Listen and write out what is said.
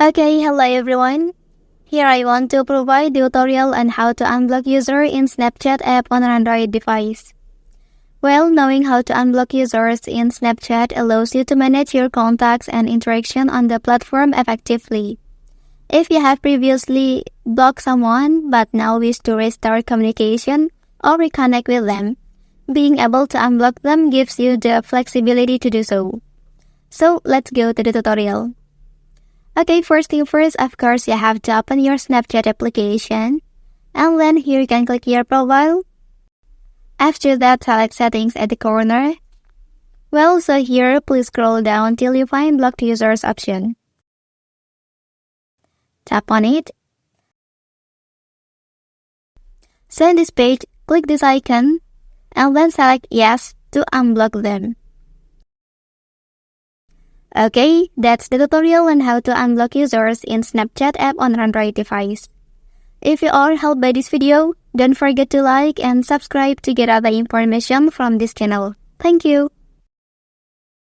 Okay, hello everyone. Here I want to provide the tutorial on how to unblock user in Snapchat app on an Android device. Well, knowing how to unblock users in Snapchat allows you to manage your contacts and interaction on the platform effectively. If you have previously blocked someone but now wish to restart communication or reconnect with them, being able to unblock them gives you the flexibility to do so. So let's go to the tutorial. Okay, first thing first, of course, you have to open your Snapchat application. And then here you can click your profile. After that, select settings at the corner. Well, so here, please scroll down till you find blocked users option. Tap on it. So in this page, click this icon and then select yes to unblock them. Okay, that's the tutorial on how to unblock users in Snapchat app on an Android device. If you are helped by this video, don't forget to like and subscribe to get other information from this channel. Thank you.